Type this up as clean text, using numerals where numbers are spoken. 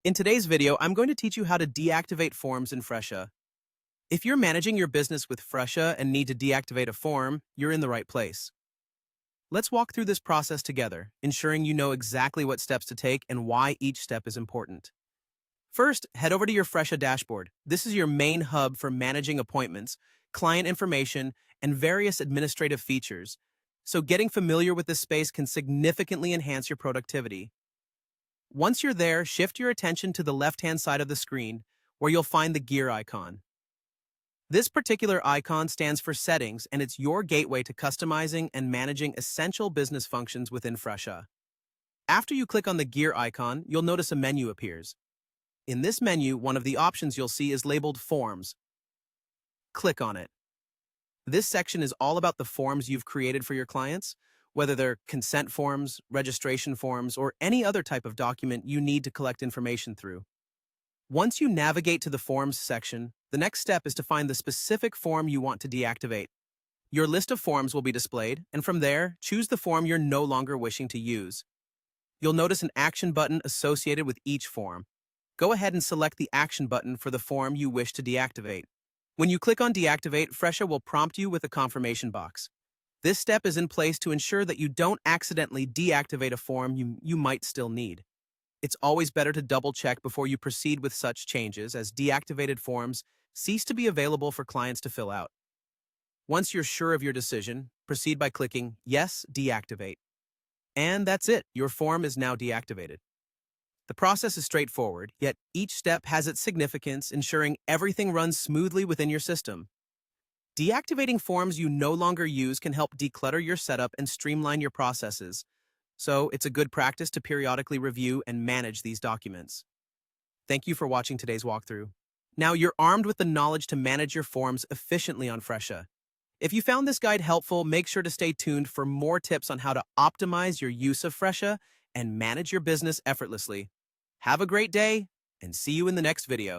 In today's video, I'm going to teach you how to deactivate forms in Fresha. If you're managing your business with Fresha and need to deactivate a form, you're in the right place. Let's walk through this process together, ensuring you know exactly what steps to take and why each step is important. First, head over to your Fresha dashboard. This is your main hub for managing appointments, client information, and various administrative features. So getting familiar with this space can significantly enhance your productivity. Once you're there, shift your attention to the left-hand side of the screen, where you'll find the gear icon. This particular icon stands for Settings, and it's your gateway to customizing and managing essential business functions within Fresha. After you click on the gear icon, you'll notice a menu appears. In this menu, one of the options you'll see is labeled Forms. Click on it. This section is all about the forms you've created for your clients, whether they're consent forms, registration forms, or any other type of document you need to collect information through. Once you navigate to the Forms section, the next step is to find the specific form you want to deactivate. Your list of forms will be displayed, and from there, choose the form you're no longer wishing to use. You'll notice an action button associated with each form. Go ahead and select the action button for the form you wish to deactivate. When you click on Deactivate, Fresha will prompt you with a confirmation box. This step is in place to ensure that you don't accidentally deactivate a form you might still need. It's always better to double-check before you proceed with such changes, as deactivated forms cease to be available for clients to fill out. Once you're sure of your decision, proceed by clicking Yes, Deactivate. And that's it, your form is now deactivated. The process is straightforward, yet each step has its significance, ensuring everything runs smoothly within your system. Deactivating forms you no longer use can help declutter your setup and streamline your processes, so it's a good practice to periodically review and manage these documents. Thank you for watching today's walkthrough. Now you're armed with the knowledge to manage your forms efficiently on Fresha. If you found this guide helpful, make sure to stay tuned for more tips on how to optimize your use of Fresha and manage your business effortlessly. Have a great day, and see you in the next video.